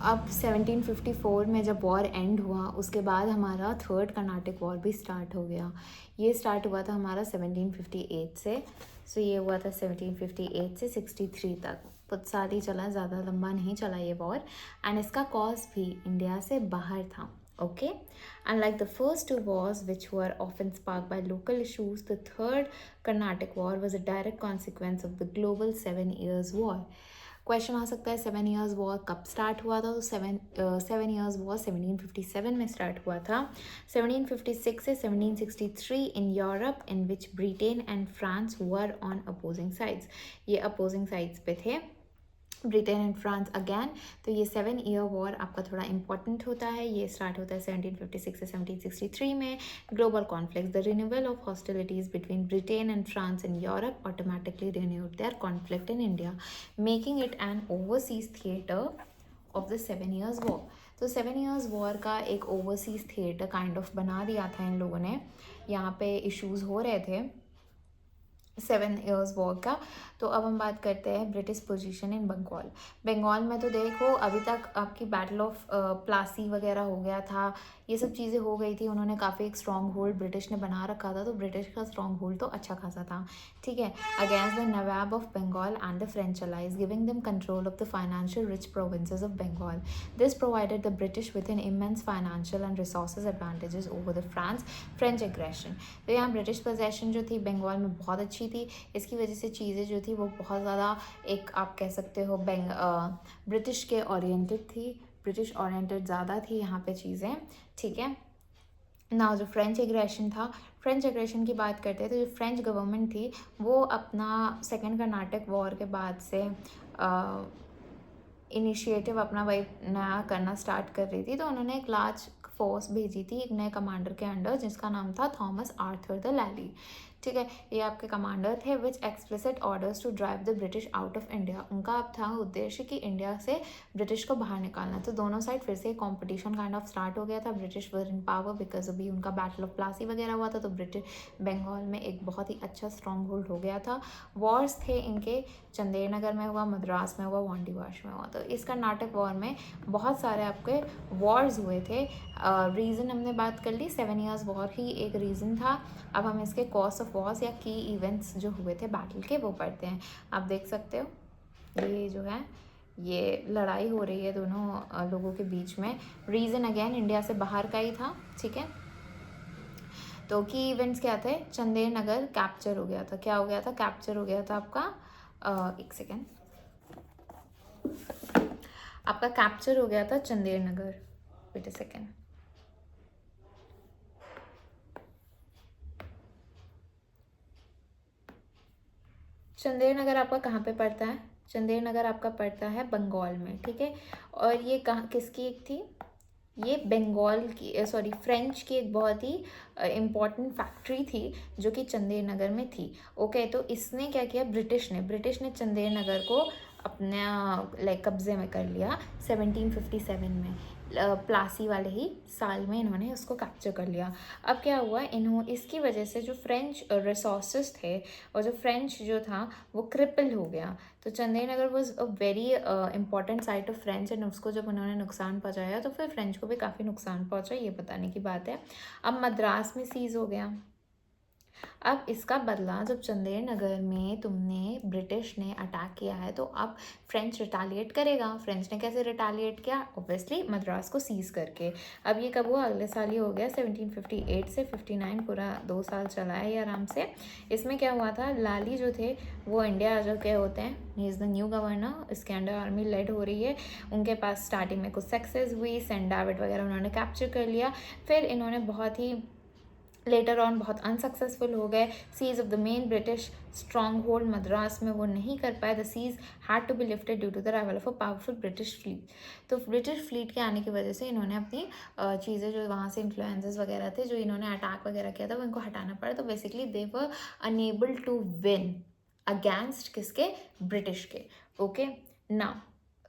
अब 1754 में जब वॉर एंड हुआ उसके बाद हमारा थर्ड कर्नाटक वॉर भी स्टार्ट हो गया। ये स्टार्ट हुआ था हमारा 1758 से। सो ये हुआ था 1758 से 63 तक, कुछ साल ही चला, ज़्यादा लंबा नहीं चला ये वॉर। एंड इसका कॉज भी इंडिया से बाहर था, okay? Unlike the first two wars, which were often sparked by local issues, the third Carnatic War was a direct consequence of the global 7 Years' War. Question आ सकता है 7 years war कब start हुआ था, तो 7 years war 1757 में start हुआ था. 1756 से 1763 in Europe, in which Britain and France were on opposing sides. ये अपोजिंग साइड्स पे थे, ब्रिटेन एंड फ्रांस अगैन. तो ये 7 ईयर वॉर आपका थोड़ा इंपॉर्टेंट होता है. ये स्टार्ट होता है 1756 से 1763 में. Global conflict, the renewal of hostilities between Britain and France in Europe automatically renewed their conflict in India, making it an overseas theatre of the 7 years war. तो 7 ईयर्स वॉर का एक ओवरसीज थिएटर काइंड ऑफ बना दिया था इन लोगों ने. यहाँ पे इश्यूज हो रहे थे 7 ईयर्स वॉर का. तो अब हम बात करते हैं British position in Bengal. Bengal में तो देखो अभी तक आपकी बैटल ऑफ प्लासी वगैरह हो गया था, ये सब चीज़ें हो गई थी. उन्होंने काफ़ी एक स्ट्रॉन्ग होल्ड ब्रिटिश ने बना रखा था, तो ब्रिटिश का स्ट्रॉन्ग होल्ड तो अच्छा खासा था, ठीक है, against the nawab of Bengal and the French allies, giving them control of the financial rich provinces of Bengal. This provided the British with an immense financial and resources advantages over the French aggression. तो यहाँ British possession जो थी बंगाल में बहुत अच्छी थी. इसकी वजह से चीज़ें जो थी वो बहुत ज़्यादा एक आप कह सकते हो ब्रिटिश के ओरिएंटेड थी, ब्रिटिश ओरिएंटेड ज़्यादा थी यहाँ पे चीज़ें, ठीक है ना. जो फ्रेंच एग्रेशन था, फ्रेंच एग्रेशन की बात करते हैं तो जो फ्रेंच गवर्नमेंट थी वो अपना सेकेंड कर्नाटक वॉर के बाद से इनिशिएटिव अपना वही नया करना स्टार्ट कर रही थी. तो उन्होंने एक लार्ज फोर्स भेजी थी एक नए कमांडर के अंडर जिसका नाम था थॉमस आर्थर द लैली, ठीक है. ये आपके कमांडर थे which explicit orders to drive the British out of India. उनका अब था उद्देश्य कि इंडिया से ब्रिटिश को बाहर निकालना. तो दोनों साइड फिर से कंपटीशन काइंड ऑफ स्टार्ट हो गया था. British were in power because अभी उनका बैटल ऑफ प्लासी वगैरह हुआ था, तो ब्रिटिश बंगाल में एक बहुत ही अच्छा स्ट्रॉन्ग होल्ड हो गया था. वॉर्स थे इनके चंदेर नगर में हुआ, मद्रास में हुआ, वांडीवाश में हुआ. तो इस कर्नाटक वॉर में बहुत सारे आपके वॉर्स हुए थे. रीज़न हमने बात कर ली, 7 ईयर्स वॉर ही एक रीज़न था. अब हम इसके कॉज ऑफ वॉर्स या की इवेंट्स जो हुए थे बैटल के वो पढ़ते हैं. आप देख सकते हो ये जो है ये लड़ाई हो रही है दोनों लोगों के बीच में. रीज़न अगेन इंडिया से बाहर का ही था, ठीक है. तो की इवेंट्स क्या थे, चंदेर नगर कैप्चर हो गया था. क्या हो गया था, कैप्चर हो गया था आपका एक सेकेंड, आपका कैप्चर हो गया था चंदेर नगर. वेट अ सेकेंड, चंदेर नगर आपका कहाँ पे पड़ता है, चंदेर नगर आपका पड़ता है बंगाल में, ठीक है. और ये कहाँ किसकी एक थी, ये बंगाल की सॉरी फ्रेंच की एक बहुत ही इम्पॉर्टेंट फैक्ट्री थी जो कि चंदेर नगर में थी. ओके, तो इसने क्या किया, ब्रिटिश ने चंदेर नगर को अपना लाइक कब्जे में कर लिया 1757 में. प्लासी वाले ही साल में इन्होंने उसको कैप्चर कर लिया. अब क्या हुआ, इसकी वजह से जो फ्रेंच रिसोर्सेज थे और जो फ्रेंच जो था वो क्रिपल हो गया. तो Chandernagar was a very important site of French and उसको जब उन्होंने नुकसान पहुंचाया तो फिर फ्रेंच को भी काफ़ी नुकसान पहुंचा, ये बताने की बात है. अब मद्रास में सीज हो गया. अब इसका बदला जब चंदेर नगर में तुमने ब्रिटिश ने अटैक किया है तो अब फ्रेंच रिटालिएट करेगा. फ्रेंच ने कैसे रिटालिएट किया, ऑब्वियसली मद्रास को सीज करके. अब ये कब हुआ, अगले साल ही हो गया 1758 से 59, पूरा 2 साल चला है ये आराम से. इसमें क्या हुआ था, लाली जो थे वो इंडिया आ के होते हैं, he is the new governor. इसके अंडर आर्मी लेड हो रही है. उनके पास स्टार्टिंग में कुछ सक्सेस हुई, सेंट डेविड वगैरह उन्होंने कैप्चर कर लिया. फिर इन्होंने बहुत ही लेटर ऑन बहुत अनसक्सेसफुल हो गए. Siege of the main British stronghold Madras में वो नहीं कर पाए. The siege had to be lifted due to the arrival of a powerful British fleet. तो ब्रिटिश फ्लीट के आने की वजह से इन्होंने अपनी चीज़ें जो वहाँ से इन्फ्लुएंसेस वगैरह थे जो इन्होंने अटैक वगैरह किया था वो इनको हटाना पड़ा. तो basically they were unable to win against किसके, ब्रिटिश के. Okay, now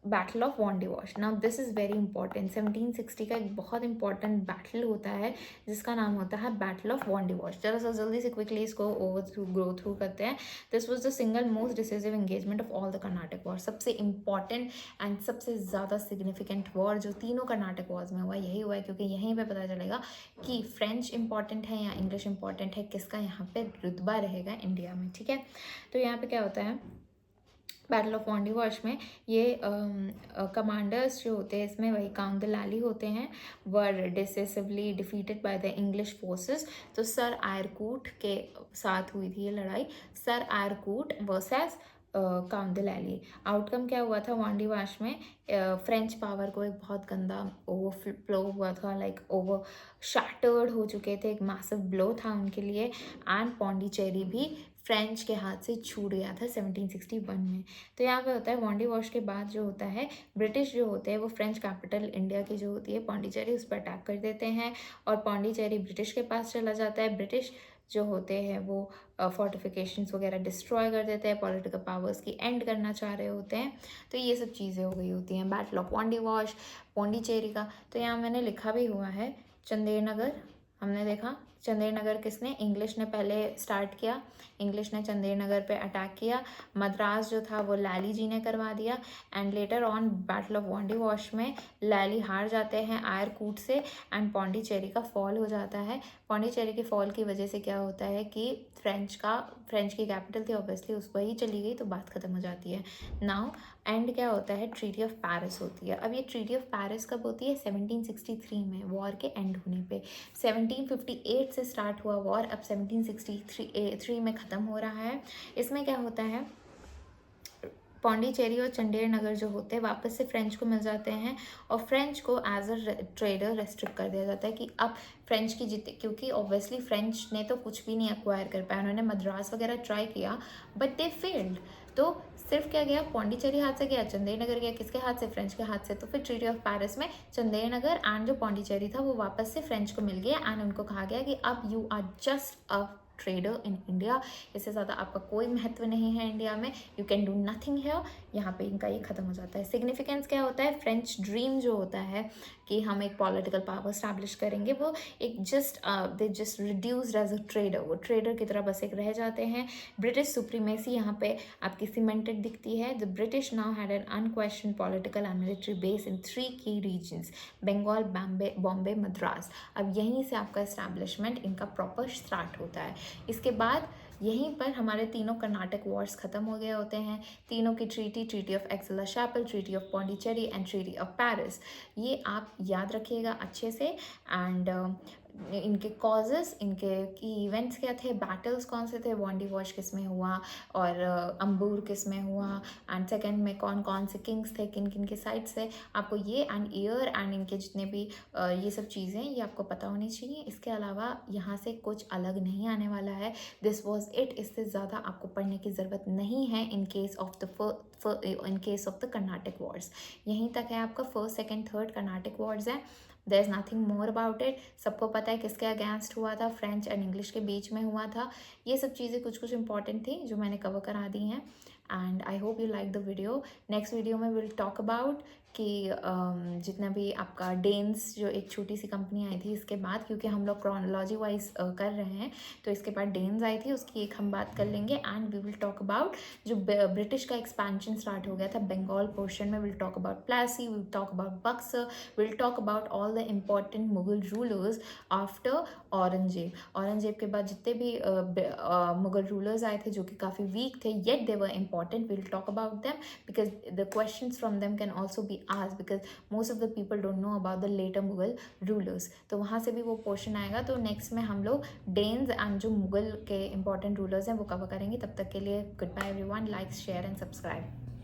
battle of Wandiwash. Now this is very important. 1760 का एक बहुत इंपॉर्टेंट बैटल होता है जिसका नाम होता है बैटल ऑफ वांडीवाश. जरा सा जल्दी से क्विकली इसको गो थ्रू करते हैं. This was the single most decisive engagement of all the Karnataka war. सबसे इंपॉर्टेंट एंड सबसे ज़्यादा सिग्निफिकेंट वॉर जो तीनों कर्नाटक वॉर्स में हुआ यही हुआ है, क्योंकि यहीं पर पता चलेगा कि फ्रेंच इंपॉर्टेंट है या इंग्लिश इंपॉर्टेंट है, किसका यहाँ पे रुतबा रहेगा इंडिया में, ठीक है. तो यहाँ पे क्या होता है, बैटल ऑफ वांडीवाश में ये कमांडर्स जो होते हैं इसमें वही काउंट द लैली होते हैं, were decisively defeated by the English forces. तो सर आयरकूट के साथ हुई थी ये लड़ाई. Sir Eyre Coote versus count de Lally. Outcome क्या हुआ था वांडी वाश में, फ्रेंच पावर को एक बहुत गंदा ओवरफ्लो हुआ था, लाइक ओवर शैटर्ड हो चुके थे, एक मैसिव ब्लो था उनके लिए। एंड पौंडीचेरी भी फ्रेंच के हाथ से छूट गया था 1761 में। तो यहाँ पे होता है वांडी वॉश के बाद जो होता है, ब्रिटिश जो होते हैं वो फ्रेंच कैपिटल इंडिया की जो होती है पौंडीचेरी, उस पर अटैक कर देते हैं और पौंडीचेरी ब्रिटिश के पास चला जाता है। ब्रिटिश जो होते हैं वो फोर्टिफिकेशंस वगैरह डिस्ट्रॉय कर देते हैं, पॉलिटिकल पावर्स की एंड करना चाह रहे होते हैं। तो ये सब चीज़ें हो गई होती हैं। बैटल ऑफ वांडी वॉश, पौंडीचेरी का, तो यहाँ मैंने लिखा भी हुआ है। चंदेर नगर हमने देखा, चंदेर नगर किसने, इंग्लिश ने पहले स्टार्ट किया, इंग्लिश ने चंदेर नगर पे अटैक किया। मद्रास जो था वो लैली जी ने करवा दिया। And later on battle of Wandiwash में लैली हार जाते हैं आयरकूट से एंड पौंडीचेरी का फॉल हो जाता है। पौंडीचेरी के फॉल की वजह से क्या होता है कि फ्रेंच की कैपिटल थी ऑब्वियसली, उस वही चली गई तो बात ख़त्म हो जाती है। नाउ एंड क्या होता है, ट्रीटी ऑफ पेरिस होती है। अब ये ट्रीटी ऑफ पेरिस कब होती है, 1763 में, वॉर के एंड होने पे। 1758 से स्टार्ट हुआ वॉर, अब 1763 में ख़त्म हो रहा है। इसमें क्या होता है, पौंडीचेरी और चंडेर नगर जो होते हैं वापस से फ्रेंच को मिल जाते हैं और फ्रेंच को एज अ ट्रेडर रेस्ट्रिक्ट कर दिया जाता है कि अब फ्रेंच की जितने, क्योंकि ऑब्वियसली फ्रेंच ने तो कुछ भी नहीं एक्वायर कर पाया, उन्होंने मद्रास वगैरह ट्राई किया बट दे फेल्ड। तो सिर्फ क्या गया, पौंडीचेरी हाथ से गया, चंदेर नगर गया, किसके हाथ से, फ्रेंच के हाथ से। तो फिर ट्रीटी ऑफ पेरिस में चंदेर नगर एंड जो पौंडीचेरी था वो वापस से फ्रेंच को मिल गया एंड उनको कहा गया कि अब you are just a trader in India, इससे ज़्यादा आपका कोई महत्व नहीं है इंडिया में, you can do nothing here. यहाँ पे इनका ये ख़त्म हो जाता है। सिग्निफिकेंस क्या होता है, फ्रेंच ड्रीम जो होता है कि हम एक पॉलिटिकल पावर स्टैब्लिश करेंगे, वो एक they just reduced as a trader, वो ट्रेडर की तरह बस एक रह जाते हैं। ब्रिटिश सुप्रीमेसी यहाँ पे आपकी सीमेंटेड दिखती है। The British now had an unquestioned political and military base in 3 की रीजन्स, बंगाल, बॉम्बे, मद्रास। अब यहीं से आपका इस्टेब्लिशमेंट इनका प्रॉपर स्टार्ट होता है। इसके बाद यहीं पर हमारे तीनों कर्नाटक वॉर्स ख़त्म हो गए होते हैं। तीनों की treaty of Aix la Chapelle, treaty of Pondicherry and treaty of Paris, ये आप याद रखिएगा अच्छे से। एंड इनके कॉजेस, इनके की इवेंट्स क्या थे, बैटल्स कौन से थे, वांडी वॉश किस में हुआ और अम्बूर किस में हुआ, एंड सेकेंड में कौन कौन से किंग्स थे, किन किन के साइड से, आपको ये एंड ईयर एंड इनके जितने भी ये सब चीज़ें ये आपको पता होनी चाहिए। इसके अलावा यहाँ से कुछ अलग नहीं आने वाला है। दिस वॉज इट, इससे ज़्यादा आपको पढ़ने की ज़रूरत नहीं है in case of the Karnataka wars. यहीं तक है आपका first, second, third Karnataka wars है। There is nothing more about it. सबको पता है किसके अगेंस्ट हुआ था, फ्रेंच एंड इंग्लिश के बीच में हुआ था। ये सब चीज़ें कुछ कुछ इंपॉर्टेंट थी जो मैंने कवर करा दी हैं। And I hope you like the video. Next video में विल टॉक अबाउट कि जितना भी आपका डेन्स जो एक छोटी सी कंपनी आई थी इसके बाद, क्योंकि हम लोग क्रोनोलॉजी वाइज कर रहे हैं, तो इसके बाद डेन्स आई थी, उसकी एक हम बात कर लेंगे। And we will talk about जो ब्रिटिश का एक्सपेंशन स्टार्ट हो गया था बंगाल पोर्शन में, will talk about Plassey, will talk about Buxar, will talk about all the important Mughal rulers after Aurangzeb. Aurangzeb के बाद जितने भी मुगल रूलर्स आए थे जो कि काफ़ी वीक थे, yet they were important, we'll talk about them because the questions from them can also be asked because most of the people don't know about the later Mughal rulers। तो वहाँ से भी वो पोर्शन आएगा। तो next में हम लोग डेन्स एंड जो मुगल के इंपॉर्टेंट रूलर्स हैं वो कवर करेंगे। तब तक के लिए good bye everyone, like, share and subscribe.